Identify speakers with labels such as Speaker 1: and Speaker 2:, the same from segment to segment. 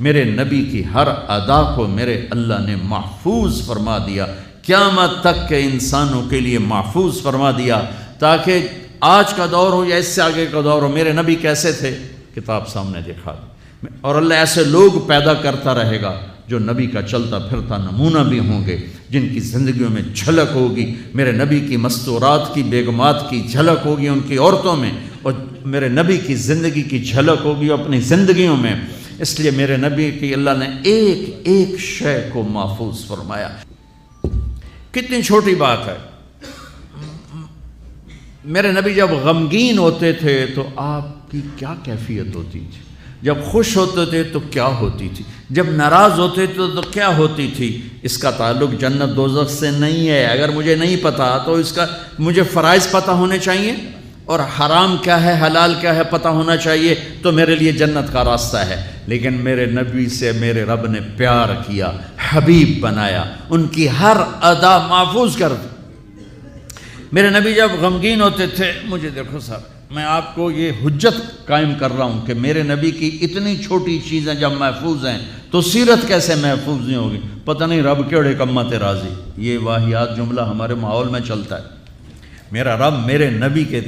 Speaker 1: میرے نبی کی ہر ادا کو میرے اللہ نے محفوظ فرما دیا، قیامت تک کے انسانوں کے لیے محفوظ فرما دیا، تاکہ آج کا دور ہو یا اس سے آگے کا دور ہو، میرے نبی کیسے تھے کتاب سامنے دکھا دی، اور اللہ ایسے لوگ پیدا کرتا رہے گا جو نبی کا چلتا پھرتا نمونہ بھی ہوں گے، جن کی زندگیوں میں جھلک ہوگی میرے نبی کی مستورات کی، بیگمات کی جھلک ہوگی ان کی عورتوں میں، اور میرے نبی کی زندگی کی جھلک ہوگی اپنی زندگیوں میں۔ اس لیے میرے نبی کی اللہ نے ایک ایک شے کو محفوظ فرمایا۔ کتنی چھوٹی بات ہے، میرے نبی جب غمگین ہوتے تھے تو آپ کی کیا کیفیت ہوتی تھی، جب خوش ہوتے تھے تو کیا ہوتی تھی، جب ناراض ہوتے تھے تو کیا ہوتی تھی۔ اس کا تعلق جنت دوزخ سے نہیں ہے، اگر مجھے نہیں پتا تو اس کا مجھے فرائض پتہ ہونے چاہیے، اور حرام کیا ہے حلال کیا ہے پتہ ہونا چاہیے، تو میرے لیے جنت کا راستہ ہے۔ لیکن میرے نبی سے میرے رب نے پیار کیا، حبیب بنایا، ان کی ہر ادا محفوظ کر دی۔ میرے نبی جب غمگین ہوتے تھے، مجھے دیکھو صاحب، میں آپ کو یہ حجت قائم کر رہا ہوں کہ میرے نبی کی اتنی چھوٹی چیزیں جب محفوظ ہیں تو سیرت کیسے محفوظ نہیں ہوگی۔ پتہ نہیں رب کیڑے کمت راضی، یہ واہیات جملہ ہمارے ماحول میں چلتا ہے۔ میرا رب میرے نبی کے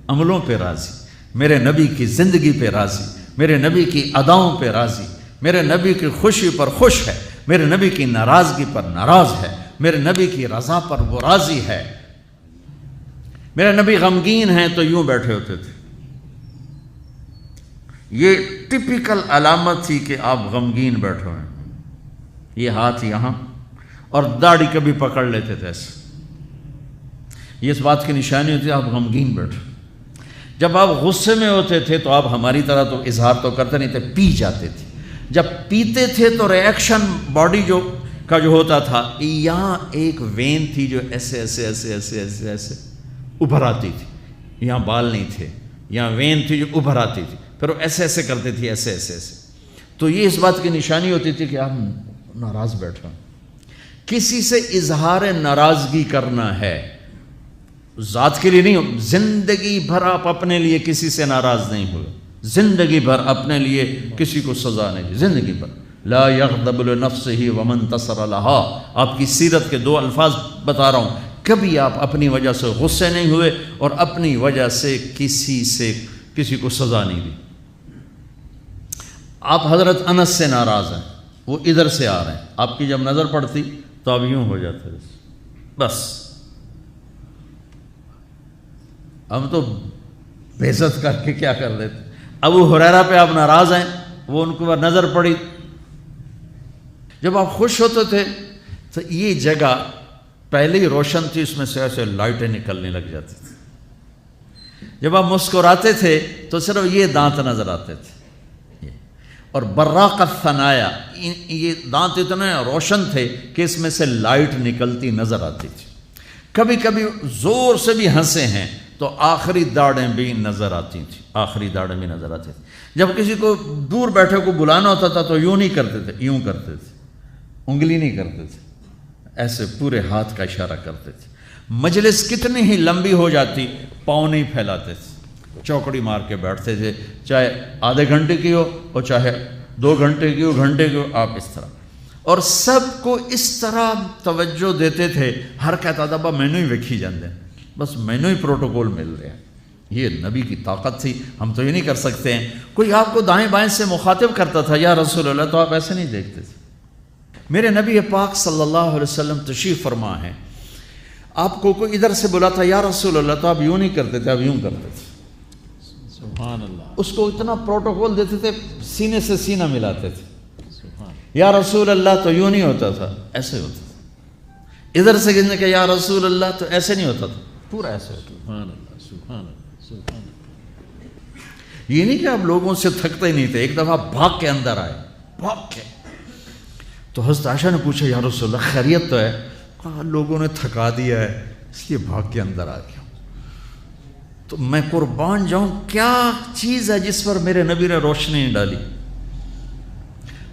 Speaker 1: عملوں پہ راضی، میرے نبی کی زندگی پہ راضی، میرے نبی کی اداؤں پہ راضی، میرے نبی کی خوشی پر خوش ہے، میرے نبی کی ناراضگی پر ناراض ہے، میرے نبی کی رضا پر وہ راضی ہے۔ میرے نبی غمگین ہیں تو یوں بیٹھے ہوتے تھے، یہ ٹپیکل علامت تھی کہ آپ غمگین بیٹھے ہیں، یہ ہاتھ یہاں، اور داڑھی کبھی پکڑ لیتے تھے ایسے، یہ اس بات کی نشانی ہوتی ہے آپ غمگین بیٹھے۔ جب آپ غصے میں ہوتے تھے تو آپ ہماری طرح تو اظہار تو کرتے نہیں تھے، پی جاتے تھے۔ جب پیتے تھے تو ریئیکشن باڈی جو ہوتا تھا، یہاں ایک وین تھی جو ایسے ایسے ایسے ایسے ایسے ایسے ابھر آتی تھی، یہاں بال نہیں تھے، یہاں وین تھی جو ابھر آتی تھی، پھر وہ ایسے ایسے کرتے تھے، ایسے ایسے ایسے، تو یہ اس بات کی نشانی ہوتی تھی کہ آپ ناراض بیٹھے ہیں۔ کسی سے اظہار ناراضگی کرنا ہے، ذات کے لیے نہیں، زندگی بھر آپ اپنے لیے کسی سے ناراض نہیں ہوئے، زندگی بھر اپنے لیے کسی کو سزا نہیں دی، زندگی بھر لا یغضب لنفسہ ومن انتصر لہا۔ آپ کی سیرت کے دو الفاظ بتا رہا ہوں، کبھی آپ اپنی وجہ سے غصے نہیں ہوئے اور اپنی وجہ سے کسی کو سزا نہیں دی۔ آپ حضرت انس سے ناراض ہیں، وہ ادھر سے آ رہے ہیں، آپ کی جب نظر پڑتی تو آپ یوں ہو جاتے، بس ہم تو بے عزت کر کے کیا کر دیتے۔ ابو ہریرہ پہ آپ ناراض ہیں، وہ ان کو نظر پڑی، جب آپ خوش ہوتے تھے تو یہ جگہ پہلے ہی روشن تھی، اس میں سے ایسے لائٹیں نکلنے لگ جاتی تھی۔ جب آپ مسکراتے تھے تو صرف یہ دانت نظر آتے تھے، اور براق الثنایا، یہ دانت اتنے روشن تھے کہ اس میں سے لائٹ نکلتی نظر آتی تھی۔ کبھی کبھی زور سے بھی ہنسے ہیں تو آخری داڑیں بھی نظر آتی تھیں، آخری داڑیں بھی نظر آتی تھیں۔ جب کسی کو دور بیٹھے کو بلانا ہوتا تھا تو یوں نہیں کرتے تھے، یوں کرتے تھے، انگلی نہیں کرتے تھے، ایسے پورے ہاتھ کا اشارہ کرتے تھے۔ مجلس کتنی ہی لمبی ہو جاتی، پاؤں نہیں پھیلاتے تھے، چوکڑی مار کے بیٹھتے تھے، چاہے آدھے گھنٹے کی ہو اور چاہے 2 گھنٹے کی ہو، گھنٹے کی ہو، آپ اس طرح، اور سب کو اس طرح توجہ دیتے تھے، ہر کہتا تھا با مینوں ہی ویکھی جاندے، بس مینوں ہی پروٹوکول مل رہا ہے۔ یہ نبی کی طاقت تھی، ہم تو یہ نہیں کر سکتے ہیں۔ کوئی آپ کو دائیں بائیں سے مخاطب کرتا تھا یا رسول اللہ، تو آپ ایسے نہیں دیکھتے تھے۔ میرے نبی پاک صلی اللہ علیہ وسلم تشریف فرما ہے، آپ کو کوئی ادھر سے بلاتا یا رسول اللہ، تو آپ یوں نہیں کرتے تھے، آپ یوں کرتے تھے۔
Speaker 2: سبحان اللہ،
Speaker 1: اس کو اتنا پروٹوکول دیتے تھے، سینے سے سینہ ملاتے تھے۔ یا رسول اللہ تو یوں نہیں ہوتا تھا، ایسے ہوتا تھا۔ ادھر سے کہنے کہ یا رسول اللہ تو ایسے نہیں ہوتا تھا، پورا ایسے ہوتا تھا۔
Speaker 2: سبحان اللہ، سبحان اللہ، سبحان اللہ۔
Speaker 1: یہ نہیں کہ آپ لوگوں سے تھکتے ہی نہیں تھے، ایک دفعہ بھاگ کے اندر آئے، بھاگ کے، تو حضرت عائشہ نے پوچھا یا رسول اللہ خیریت تو ہے؟ کہا لوگوں نے تھکا دیا ہے اس لیے بھاگ کے اندر آ گیا۔ تو میں قربان جاؤں، کیا چیز ہے جس پر میرے نبی نے روشنی ڈالی؟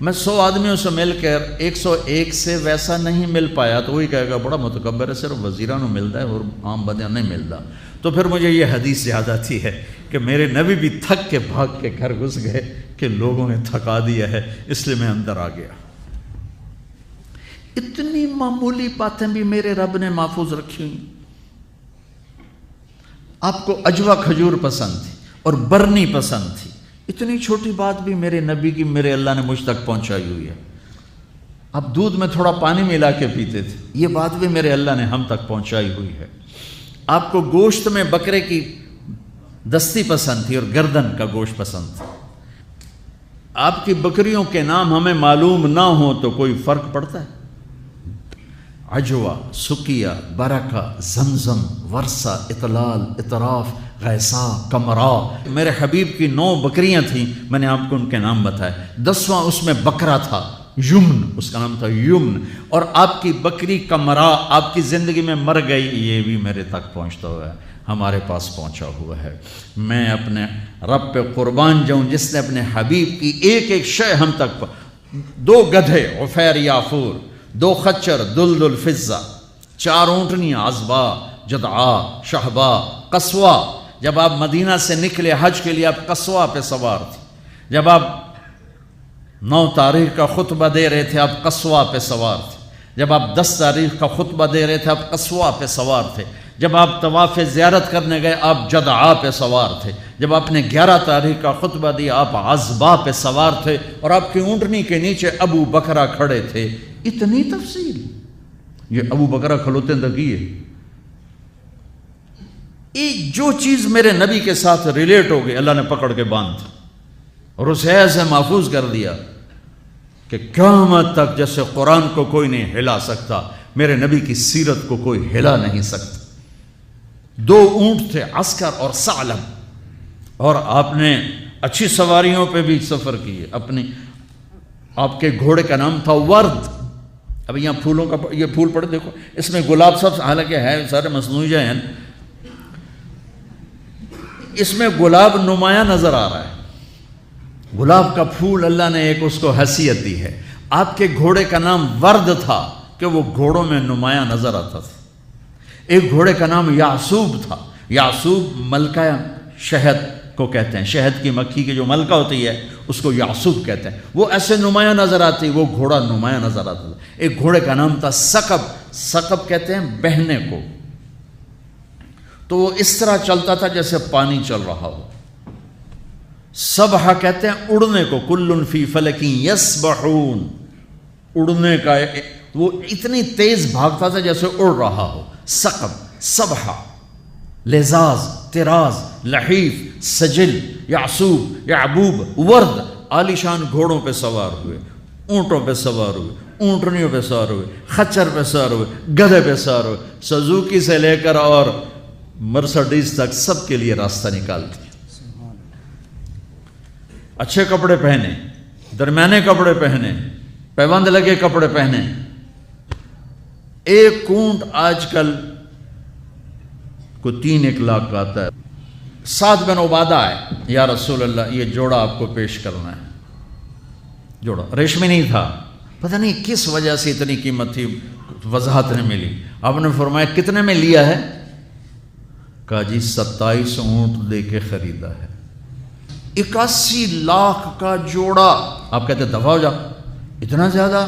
Speaker 1: میں 100 آدمیوں سے مل کر 101 سے ویسا نہیں مل پایا تو وہی کہے گا بڑا متکبر ہے، صرف وزیران کو ملتا ہے اور عام بندیاں نہیں ملتا۔ تو پھر مجھے یہ حدیث یاد آتی ہے کہ میرے نبی بھی تھک کے بھاگ کے گھر گھس گئے کہ لوگوں نے تھکا دیا ہے، اس لیے میں اندر آ گیا۔ اتنی معمولی باتیں بھی میرے رب نے محفوظ رکھی ہوئی۔ آپ کو اجوا کھجور پسند تھی اور برنی پسند تھی، اتنی چھوٹی بات بھی میرے نبی کی میرے اللہ نے مجھ تک پہنچائی ہوئی ہے۔ آپ دودھ میں تھوڑا پانی ملا کے پیتے تھے، یہ بات بھی میرے اللہ نے ہم تک پہنچائی ہوئی ہے۔ آپ کو گوشت میں بکرے کی دستی پسند تھی اور گردن کا گوشت پسند تھا۔ آپ کی بکریوں کے نام ہمیں معلوم نہ ہو تو کوئی فرق پڑتا ہے؟ عجوہ، سکیہ، برکہ، زمزم، ورثہ، اطلال، اطراف، غیسا، کمرا، میرے حبیب کی 9 بکریاں تھیں، میں نے آپ کو ان کے نام بتائے۔ 10واں اس میں بکرا تھا، یمن، اس کا نام تھا یمن، اور آپ کی بکری کمرا آپ کی زندگی میں مر گئی، یہ بھی میرے تک پہنچتا ہوا ہے، ہمارے پاس پہنچا ہوا ہے۔ میں اپنے رب پہ قربان جاؤں جس نے اپنے حبیب کی ایک ایک شے ہم تک 2 گدھے عفیر یافور، 2 خچر دلدل فضہ، 4 اونٹنیاں عذبا، جدعا، شہبا، قصوہ۔ جب آپ مدینہ سے نکلے حج کے لیے آپ قصوہ پہ سوار تھے، جب آپ 9 تاریخ کا خطبہ دے رہے تھے آپ قصوہ پہ سوار تھے، جب آپ 10 تاریخ کا خطبہ دے رہے تھے آپ قصوہ پہ سوار تھے، جب آپ طواف زیارت کرنے گئے آپ جدعا پہ سوار تھے، جب آپ نے 11 تاریخ کا خطبہ دیا آپ عذبا پہ سوار تھے، اور آپ کی اونٹنی کے نیچے ابو بکرہ کھڑے تھے۔ اتنی تفصیل، یہ ابو بکرہ کھلوتے تک ہے۔ جو چیز میرے نبی کے ساتھ ریلیٹ ہو گئی اللہ نے پکڑ کے باندھ اور اسے ایسے محفوظ کر دیا کہ قیامت تک جیسے قرآن کو کوئی نہیں ہلا سکتا، میرے نبی کی سیرت کو کوئی ہلا نہیں سکتا۔ 2 اونٹ تھے، عسکر اور ثعلب، اور آپ نے اچھی سواریوں پہ بھی سفر کیے۔ آپ کے گھوڑے کا نام تھا ورد۔ اب یہاں پھولوں کا یہ پھول پڑے دیکھو، اس میں گلاب سب حالانکہ ہے سارے مصنوعی ہیں، اس میں گلاب نمایاں نظر آ رہا ہے۔ گلاب کا پھول اللہ نے ایک اس کو حیثیت دی ہے۔ آپ کے گھوڑے کا نام ورد تھا کہ وہ گھوڑوں میں نمایاں نظر آتا تھا۔ ایک گھوڑے کا نام یعصوب تھا۔ یعصوب ملکہ شہد کو کہتے ہیں، شہد کی مکھی کی جو ملکہ ہوتی ہے اس کو یعصوب کہتے ہیں، وہ ایسے نمایاں نظر آتی، وہ گھوڑا نمایاں نظر آتا تھا۔ ایک گھوڑے کا نام تھا ثقب، ثقب کہتے ہیں بہنے کو، تو وہ اس طرح چلتا تھا جیسے پانی چل رہا ہو۔ سبحہ کہتے ہیں اڑنے کو، کل فی فلک یسبحون، اڑنے کا، وہ اتنی تیز بھاگتا تھا جیسے اڑ رہا ہو۔ ثقب، سبحہ، لزاز، طراز، لحیف، سجل، یعصوب، یعبوب، ورد، عالیشان گھوڑوں پہ سوار ہوئے، اونٹوں پہ سوار ہوئے، اونٹنیوں پہ سوار ہوئے، خچر پہ سوار ہوئے، گدھے پہ سوار ہوئے، سزوکی سے لے کر اور مرسڈیز تک سب کے لیے راستہ نکالتی۔ اچھے کپڑے پہنے، درمیانے کپڑے پہنے، پیوند لگے کپڑے پہنے۔ ایک اونٹ آج کل کو 3 لاکھ کا آتا ہے۔ سعد بن عبادہ ہے، یا رسول اللہ یہ جوڑا آپ کو پیش کرنا ہے۔ جوڑا ریشمی نہیں تھا، پتہ نہیں کس وجہ سے اتنی قیمت تھی، وضاحت نہیں ملی۔ آپ نے فرمایا کتنے میں لیا ہے؟ کہا جی 27 اونٹ دے کے خریدا ہے۔ 81 لاکھ کا جوڑا۔ آپ کہتے دفع ہو جا، اتنا زیادہ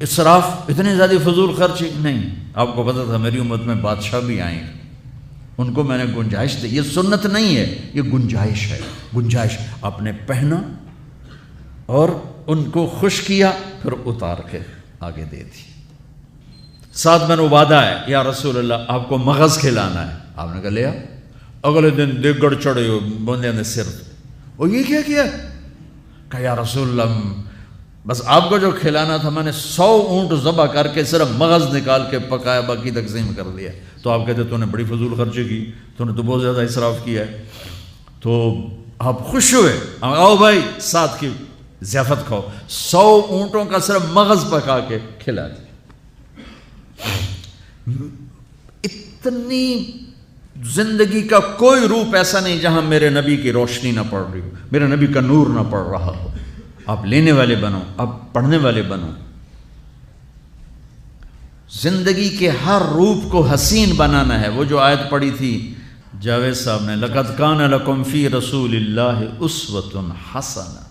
Speaker 1: اسراف، اتنی زیادہ فضول خرچی نہیں۔ آپ کو پتہ تھا میری امت میں بادشاہ بھی آئیں، ان کو میں نے گنجائش دی۔ یہ سنت نہیں ہے، یہ گنجائش ہے، گنجائش۔ آپ نے پہنا اور ان کو خوش کیا، پھر اتار کے آگے دے دی۔ سعد بن عبادہ ہے، یا رسول اللہ آپ کو مغز کھلانا ہے۔ آپ نے کہا لیا۔ اگلے دن دیگڑ چڑھے ہو بندے نے سر، اور یہ کیا کیا؟ کہا یا رسول اللہ بس آپ کو جو کھلانا تھا میں نے 100 اونٹ ذبح کر کے صرف مغز نکال کے پکایا، باقی تقسیم کر دیا۔ تو آپ کہتے تو نے بڑی فضول خرچی کی، تو نے تو بہت زیادہ اسراف کیا ہے۔ تو آپ خوش ہوئے، آؤ بھائی ساتھ کی ضیافت کھاؤ۔ 100 اونٹوں کا صرف مغز پکا کے کھلا دیا۔ اتنی زندگی کا کوئی روپ ایسا نہیں جہاں میرے نبی کی روشنی نہ پڑ رہی ہو، میرے نبی کا نور نہ پڑ رہا ہو۔ آپ لینے والے بنو، آپ پڑھنے والے بنو۔ زندگی کے ہر روپ کو حسین بنانا ہے۔ وہ جو آیت پڑھی تھی جاوید صاحب نے لقد کان لکم فی رسول اللہ اسوۃ حسنہ